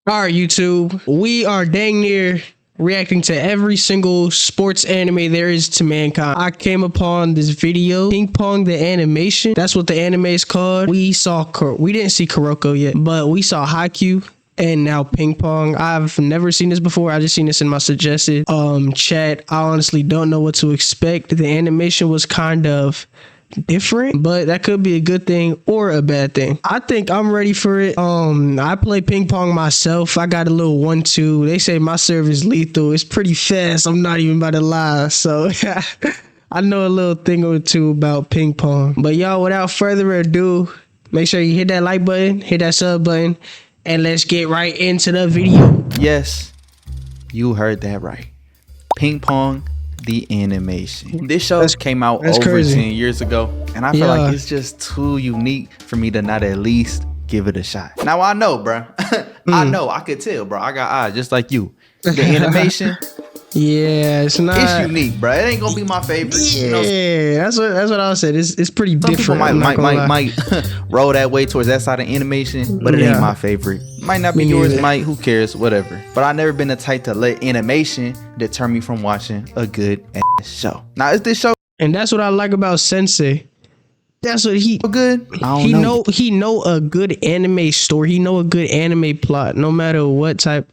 All right, YouTube. We are dang near reacting to every single sports anime there is to mankind. I came upon this video, Pong The Animation. That's what the anime is called. We didn't see Kuroko yet, but we saw Haikyuu and now Ping Pong. I've never seen this before. I just seen this in my suggested chat. I honestly don't know what to expect. The animation was kind of different, but that could be a good thing or a bad thing. I think I'm ready for it. I play ping pong myself. I got a little 1-2. They say my serve is lethal. It's pretty fast. I'm not even about to lie. So I know a little thing or two about ping pong. But y'all, without further ado, make sure you hit that like button, hit that sub button, and let's get right into the video. Yes, you heard that right. Ping Pong The Animation. This show came out over crazy. 10 years ago, and I feel like it's just too unique for me to not at least give it a shot. Now I know, bro. I know, I could tell, bro. I got eyes just like you. The animation, Yeah, it's not. it's unique, bro. It ain't gonna be my favorite. Yeah, You know, that's what I said. It's pretty some people different. might roll that way towards that side of animation, but it ain't my favorite. Might not be Me yours, neither. might. Who cares? Whatever. But I've never been the type to let animation deter me from watching a good ass show. Now, is this show And that's what I like about Sensei. That's what good? I don't know. he know a good anime story. He know a good anime plot. No matter what type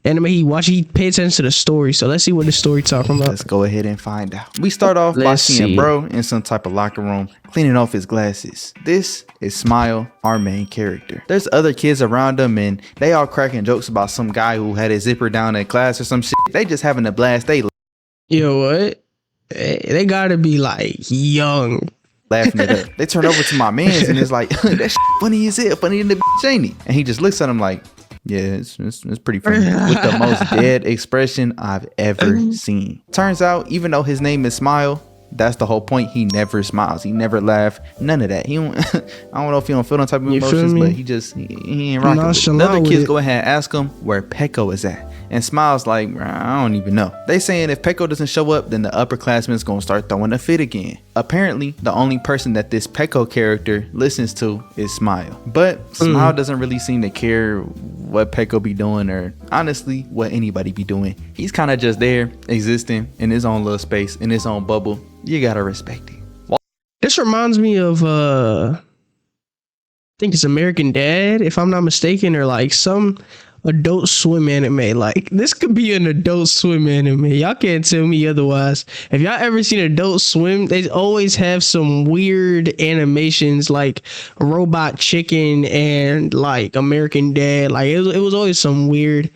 anime he watch, he pay attention to the story. So let's see what the story talking about. Let's go ahead and find out. We start off by Let's seeing see. bro in some type of locker room cleaning off his glasses. This is Smile, our main character. There's other kids around him and they all cracking jokes about some guy who had his zipper down in class or some shit. They just having a blast. They Yo, what? They gotta be like young. laughing it up. They turn over to my mans and it's like, that shit funny as hell, funny in the bitch, ain't he? And he just looks at him like, yeah, it's pretty funny. With the most dead expression I've ever seen. Turns out, even though his name is Smile, that's the whole point. He never smiles. He never laugh. None of that. He don't, I don't know if he don't feel no type of You feel emotions, me? but he ain't rocking with it. Nonchalant The other with kids it. go ahead and ask him where Peko is at. And Smile's like, I don't even know. They saying if Peko doesn't show up, then the upperclassmen's gonna start throwing a fit again. Apparently, the only person that this Peko character listens to is Smile. But Smile doesn't really seem to care what Peko be doing or honestly what anybody be doing. He's kind of just there, existing in his own little space, in his own bubble. You gotta respect it. This reminds me of I think it's American Dad, if I'm not mistaken, or like some Adult Swim anime. Like this could be an Adult Swim anime. Y'all can't tell me otherwise. If y'all ever seen Adult Swim, they always have some weird animations like Robot Chicken and like American Dad. Like it was always some weird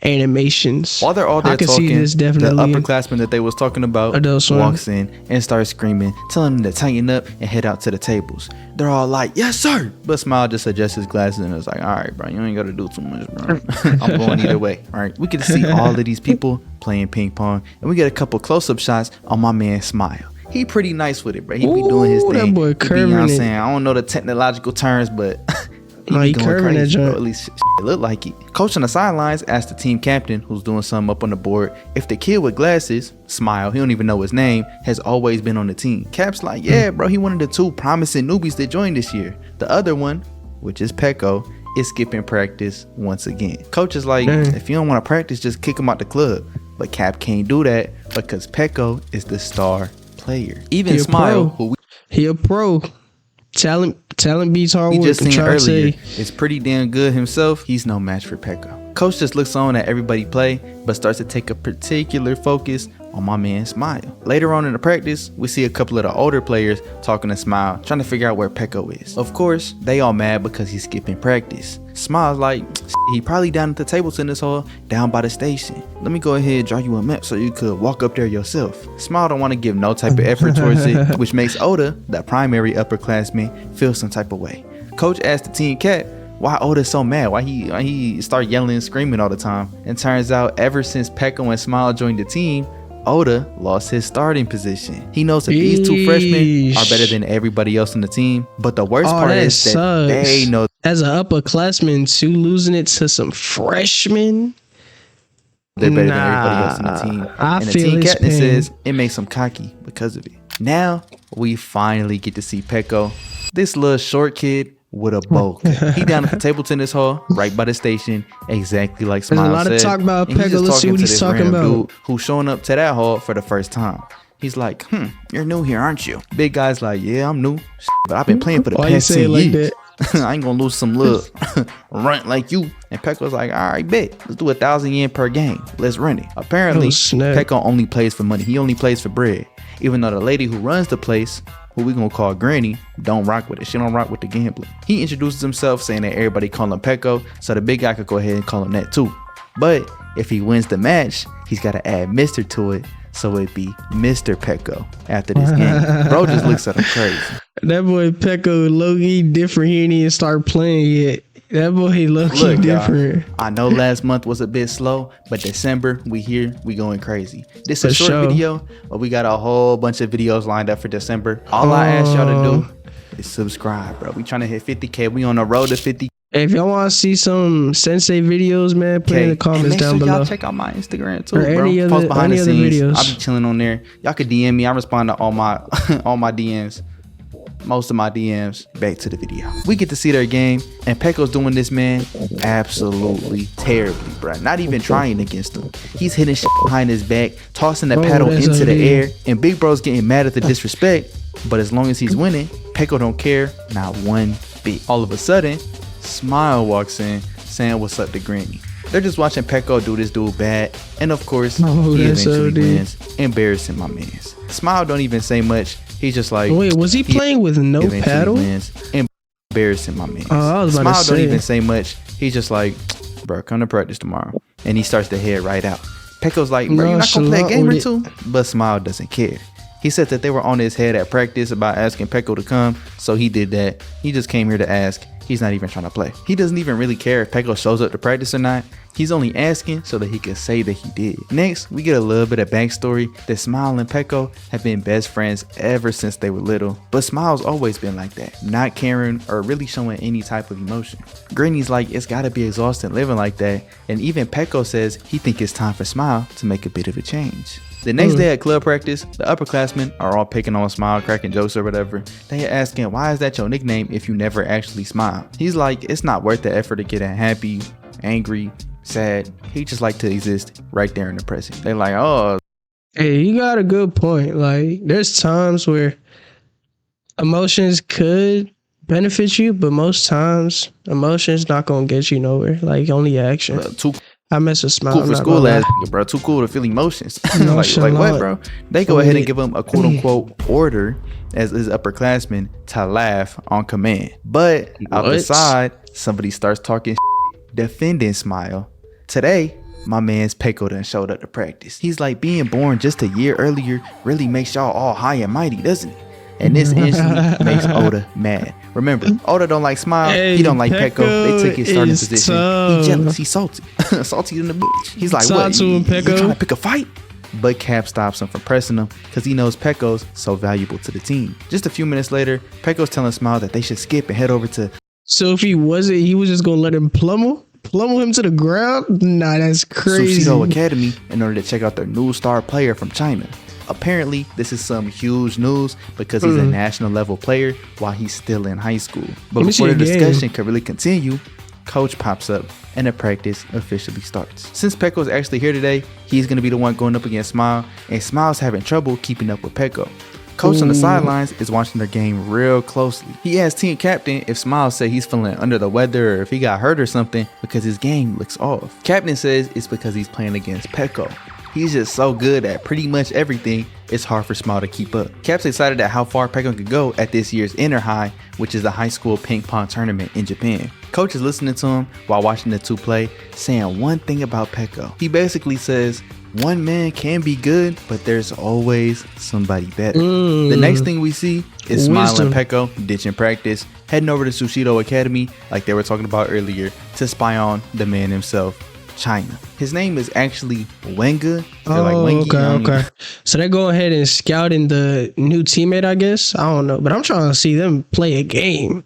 animations. While they're all there I can talking, see this the definitely. upperclassman that they was talking about Adult Swim. walks in and starts screaming, telling them to tighten up and head out to the tables. They're all like, yes, sir. But Smile just adjusts his glasses and is like, all right, bro, you ain't got to do too much, bro. I'm going either way. All right. We get to see all of these people playing ping pong, and we get a couple close-up shots on my man Smile. He pretty nice with it, bro. He be doing his Ooh, that thing. boy He be, you know curving what I'm it. saying? I don't know the technological terms, but No, he going curving that crazy, bro. joint. At least it look like it. Coach on the sidelines asked the team captain, who's doing something up on the board, if the kid with glasses, Smile, he don't even know his name, has always been on the team. Cap's like, yeah, bro, he one of the two promising newbies that joined this year. The other one, which is Peko, is skipping practice once again. Coach is like, if you don't want to practice, just kick him out the club. But Cap can't do that because Peko is the star player. Even He a Smile, pro. who He a pro. Talent beats hard we work. just I'm seen trying to earlier, say. is pretty damn good himself. He's no match for Peko. Coach just looks on at everybody play, but starts to take a particular focus on my man Smile. Later on in the practice, we see a couple of the older players talking to Smile, trying to figure out where Peko is. Of course, they all mad because he's skipping practice. Smile's like, he probably down at the table tennis hall down by the station. Let me go ahead and draw you a map so you could walk up there yourself. Smile don't want to give no type of effort towards it, which makes Oda, the primary upperclassman, feel some type of way. Coach asked the team cap why Oda's so mad, why he start yelling and screaming all the time. And turns out ever since Peko and Smile joined the team, Oda lost his starting position. He knows that these two freshmen are better than everybody else on the team, but the worst part that is that sucks. they know As an upperclassman, too, losing it to some freshmen. they're better than everybody else on the team. I And the feel team his captain pain. says it makes him cocky because of it. Now we finally get to see Peko, this little short kid with a bokeh. He down at the table tennis hall, right by the station, exactly like There's Smile a lot said. of talk about And he's Pecco. just Let's see talking what to he's this talking random about. dude who's showing up to that hall for the first time. He's like, you're new here, aren't you? Big guy's like, yeah, I'm new, but I've been playing for the Why you past say it 10 like years. that? I ain't gonna lose some love. Run like you. And Pecco's like, all right, bet. Let's do 1,000 yen per game. Let's run it. Apparently, Oh, snap. Pecco only plays for money. He only plays for bread. Even though the lady who runs the place, who we gonna call Granny, don't rock with it. She don't rock with the gambling. He introduces himself saying that everybody call him Pecco, so the big guy could go ahead and call him that too. But if he wins the match, he's gotta add Mr. to it, so it'd be Mr. Pecco after this game. Bro just looks at him crazy. That boy Pecco low-key different. He ain't even start playing yet. That boy low-key Look, different. y'all, I know last month was a bit slow, but December, we here, we going crazy. This is a For short sure. video, but we got a whole bunch of videos lined up for December. All I ask y'all to do is subscribe, bro. We trying to hit 50K. We on the road to 50K. If y'all want to see some Sensei videos, man, put it in the comments and make down sure below. y'all check out my Instagram too, Or bro. any Post other- behind any the other scenes. videos. I be chilling on there. Y'all could DM me. I respond to all my all my DMs. Most of my DMs. Back to the video. We get to see their game, and Pecco's doing this man absolutely terribly, bro. Not even trying against him. He's hitting shit behind his back, tossing the paddle that's into the OD. air, and Big Bro's getting mad at the disrespect. But as long as he's winning, Pecco don't care, not one bit. All of a sudden, Smile walks in, saying what's up to Granny. They're just watching Pecco do this dude bad, and of course, Oh, he that's eventually OD. wins, embarrassing my mans. Smile don't even say much. He's just like, Wait, was he playing with no eventually paddle? wins, embarrassing my man. Oh, I was about to Smile don't say. even say much. He's just like, bro, come to practice tomorrow. And he starts to head right out. Pecco's like, bro, you're not gonna play a game or two? But Smile doesn't care. He said that they were on his head at practice about asking Pecco to come, so he did that. He just came here to ask. He's not even trying to play. He doesn't even really care if Pecco shows up to practice or not. He's only asking so that he can say that he did. Next, we get a little bit of backstory that Smile and Pecco have been best friends ever since they were little. But Smile's always been like that, not caring or really showing any type of emotion. Granny's like, it's gotta be exhausting living like that. And even Pecco says he think it's time for Smile to make a bit of a change. The next day at club practice, the upperclassmen are all picking on Smile, cracking jokes or whatever. They are asking, why is that your nickname if you never actually smile? He's like, it's not worth the effort to get happy, angry, sad. He just like to exist right there in the present. They're like, oh. Hey, you got a good point. Like, there's times where emotions could benefit you, but most times emotions not gonna get you nowhere. Like, only action. Too I mess with Smile. cool I'm for not school gonna ass lie. nigga, bro. Too cool to feel emotions. No, like what, bro? They go ahead and give him a quote unquote order as his upperclassmen to laugh on command. But out the What? side, somebody starts talking defending Smile. Today, my man's Pecco done showed up to practice. He's like, being born just a year earlier really makes y'all all high and mighty, doesn't it? And this instantly makes Oda mad. Remember, Oda don't like Smile. Hey, he don't like Pecco. They took his starting is position. tough. He jealous. He salty. Salty in the bitch. He's like, Talk what? to him, You Pecco. trying to pick a fight? But Cap stops him from pressing him because he knows Pecco's so valuable to the team. Just a few minutes later, Pecco's telling Smile that they should skip and head over to So if he wasn't, he was just gonna let him pummel him to the ground? Nah, that's crazy. Sushido Academy in order to check out their new star player from China. Apparently, this is some huge news because he's a national level player while he's still in high school. But Let me see before the a game. discussion could really continue, Coach pops up and the practice officially starts. Since Pecco's actually here today, he's going to be the one going up against Smile, and Smile's having trouble keeping up with Pecco. Coach on the sidelines is watching their game real closely. He asked team captain if Smile said he's feeling under the weather or if he got hurt or something because his game looks off. Captain says it's because he's playing against Pecco. He's just so good at pretty much everything, it's hard for Smile to keep up. Cap's excited at how far Pecco could go at this year's Inter High, which is the high school ping pong tournament in Japan. Coach is listening to him while watching the two play, saying one thing about Pecco. He basically says, one man can be good, but there's always somebody better. The next thing we see is Smile and Pecco ditching practice, heading over to Sushido Academy, like they were talking about earlier, to spy on the man himself, China. His name is actually Wenga. Okay. So they're going ahead and scouting the new teammate, I guess. I don't know, but I'm trying to see them play a game.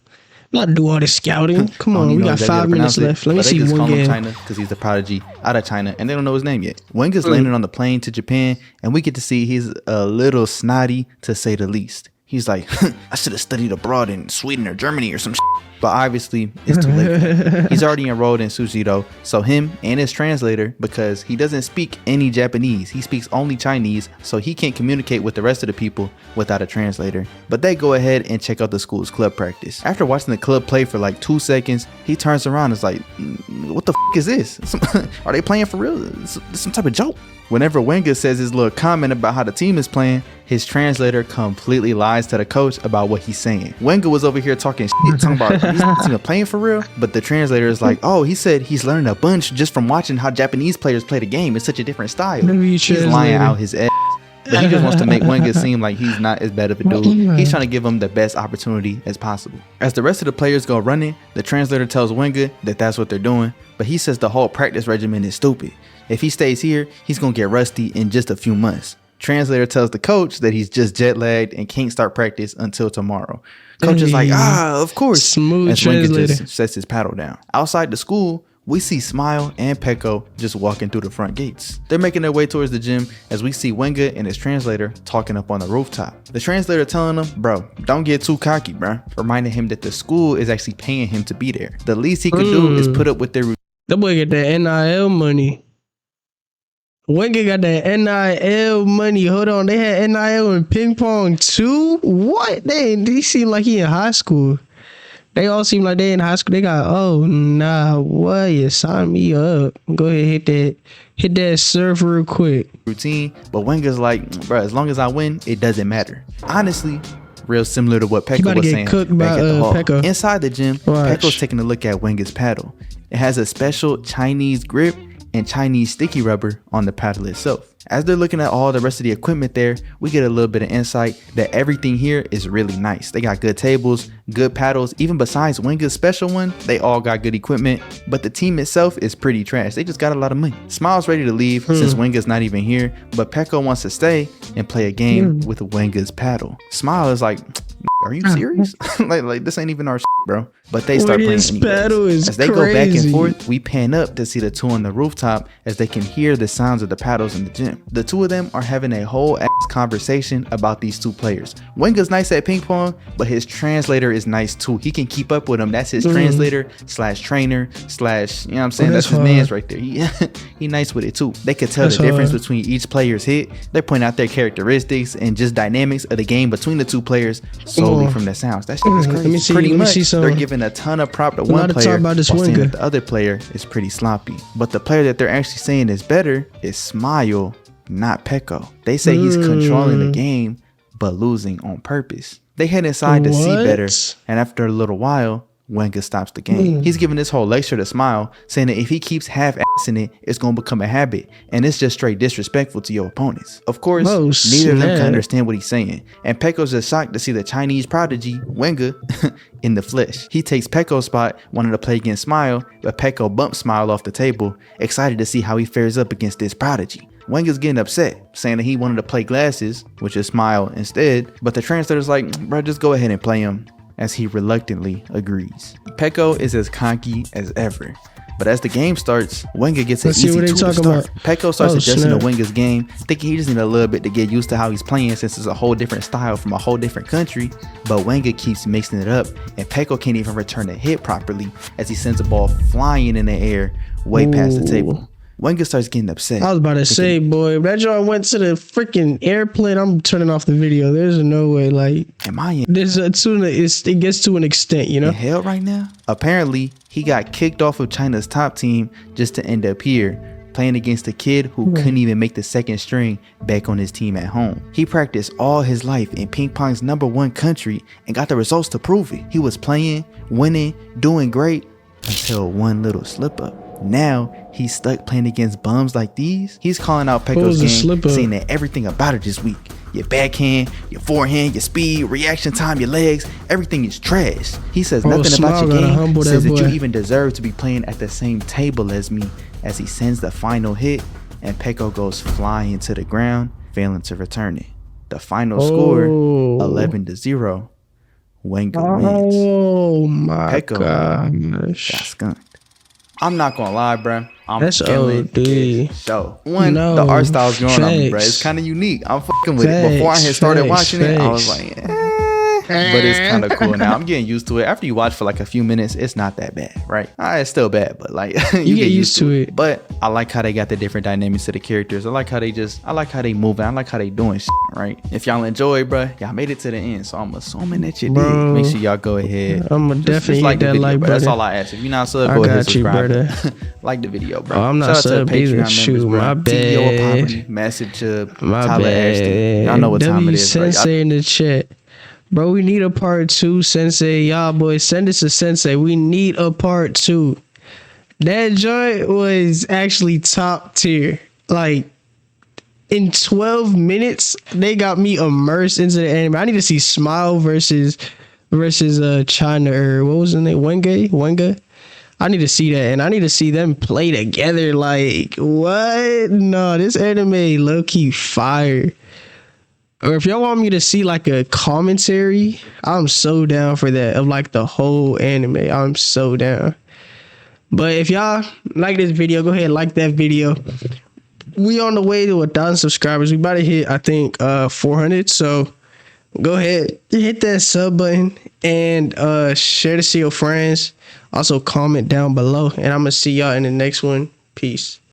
Not do all this scouting. Come on, we got 5 minutes left. Let me see one game. China because he's the prodigy out of China, and they don't know his name yet. Wenga's landing on the plane to Japan, and we get to see he's a little snotty, to say the least. He's like, I should have studied abroad in Sweden or Germany or some shit. But obviously, it's too late for him. He's already enrolled in Sushido, so him and his translator, because he doesn't speak any Japanese, he speaks only Chinese, so he can't communicate with the rest of the people without a translator. But they go ahead and check out the school's club practice. After watching the club play for like 2 seconds, he turns around and is like, what the f is this? Are they playing for real? This some type of joke? Whenever Wenger says his little comment about how the team is playing, his translator completely lies to the coach about what he's saying. Wenger was over here talking shit, talking about these team playing for real, but the translator is like, oh, he said he's learned a bunch just from watching how Japanese players play the game. It's such a different style. He's lying out his ass. But he just wants to make Wenger seem like he's not as bad of a dude. He's trying to give him the best opportunity as possible. As the rest of the players go running, the translator tells Wenger that that's what they're doing, but he says the whole practice regimen is stupid. If he stays here, he's going to get rusty in just a few months. Translator tells the coach that he's just jet lagged and can't start practice until tomorrow. Coach is like, of course. Smooth as Wenger translator. just sets his paddle down. Outside the school, we see Smile and Peko just walking through the front gates. They're making their way towards the gym as we see Wenger and his translator talking up on the rooftop. The translator telling them, bro, don't get too cocky, bro. Reminding him that the school is actually paying him to be there. The least he could do is put up with their routine. That boy get that NIL money. Wenger got that NIL money. Hold on, they had NIL in ping pong too? What? They seem like he in high school. They all seem like they in high school. They got, oh nah, what? You sign me up. Go ahead, hit that surf real quick. Routine, but Wenger's like, bro, as long as I win, it doesn't matter. Honestly, real similar to what Peko was saying back at the hall. Peko. Inside the gym, Peko's taking a look at Wenger's paddle. It has a special Chinese grip and Chinese sticky rubber on the paddle itself. As they're looking at all the rest of the equipment there, we get a little bit of insight that everything here is really nice. They got good tables, good paddles. Even besides Wenger's special one, they all got good equipment, but the team itself is pretty trash. They just got a lot of money. Smile's ready to leave since Wenger's not even here, but Peko wants to stay and play a game with Wenger's paddle. Smile is like, are you serious? like this ain't even our shit, bro. But they start playing anyways. As they go back and forth, we pan up to see the two on the rooftop as they can hear the sounds of the paddles in the gym. The two of them are having a whole ass conversation about these two players. Wenger's nice at ping pong, but his translator is nice too. He can keep up with him. That's his translator slash trainer slash, you know what I'm saying? That's his man's right there. He nice with it too. They could tell the difference between each player's hit. They point out their characteristics and just dynamics of the game between the two players solely from the sounds. That shit is crazy. Pretty much, they're giving a ton of prop to one player while saying that the other player is pretty sloppy. But the player that they're actually saying is better is Smile, not Peko. They say he's controlling the game but losing on purpose. They head inside to see better, and after a little while, Wenger stops the game. He's giving this whole lecture to Smile, saying that if he keeps half-assing it, it's going to become a habit, and it's just straight disrespectful to your opponents. Of course, neither of them can understand what he's saying, and Peko's just shocked to see the Chinese prodigy, Wenger, in the flesh. He takes Peko's spot, wanting to play against Smile, but Peko bumps Smile off the table, excited to see how he fares up against this prodigy. Wenger's getting upset, saying that he wanted to play Glasses, which is Smile, instead, but the translator's like, bro, just go ahead and play him, as he reluctantly agrees. Peko is as cocky as ever, but as the game starts, Wenger gets an easy 2 to start. Peko starts adjusting to Wenger's game, thinking he just needs a little bit to get used to how he's playing since it's a whole different style from a whole different country, but Wenger keeps mixing it up, and Peko can't even return a hit properly as he sends a ball flying in the air way past the table. Wenger starts getting upset. I was about to say, boy, if that joint went to the freaking airplane, I'm turning off the video. There's no way, like, am I in? It gets to an extent, you know? In hell right now? Apparently, he got kicked off of China's top team just to end up here, playing against a kid who couldn't even make the second string back on his team at home. He practiced all his life in ping pong's #1 country and got the results to prove it. He was playing, winning, doing great until one little slip up. Now he's stuck playing against bums like these. He's calling out Peko's game, saying that everything about it is weak. Your backhand, your forehand, your speed, reaction time, your legs, everything is trash. He says nothing about your game, says that you even deserve to be playing at the same table as me, as he sends the final hit and Peko goes flying to the ground, failing to return it. The final score, 11-0. Wenger wins. Oh my Peko got skunked. I'm not gonna lie, bro. I'm feeling this show. The art style's growing on me, bro. It's kind of unique. I'm fucking with it. Before I had started watching it, I was like, but it's kind of cool now. I'm getting used to it. After you watch for like a few minutes, it's not that bad, right? It's still bad, but like you get used to it. But I like how they got the different dynamics to the characters. I like how they move. I like how they doing shit, right? If y'all enjoy, bruh, y'all made it to the end, so I'm assuming that you did. Make sure y'all go ahead. I'm gonna definitely like that video, like button. That's all I ask. If you're not sub, go ahead and subscribe. Like the video, bro. I'm not sub either. Shoot, my bad. CEO of Poverty, Massive Chub, my Tyler bad. Ashton. Y'all know what time it is, bro. Sensei in the chat. Bro, we need a part 2, Sensei. Y'all boys, send us a Sensei. We need a part 2. That joint was actually top tier. Like, in 12 minutes, they got me immersed into the anime. I need to see Smile versus China, or what was his name? Wenga? I need to see that, and I need to see them play together. Like, what? No, this anime low-key fire. Or if y'all want me to see like a commentary, I'm so down for that, of like the whole anime. I'm so down. But if y'all like this video, go ahead and like that video. We on the way to 1,000 subscribers. We about to hit, I think, 400. So go ahead, hit that sub button and share this to your friends. Also comment down below, and I'm gonna see y'all in the next one. Peace.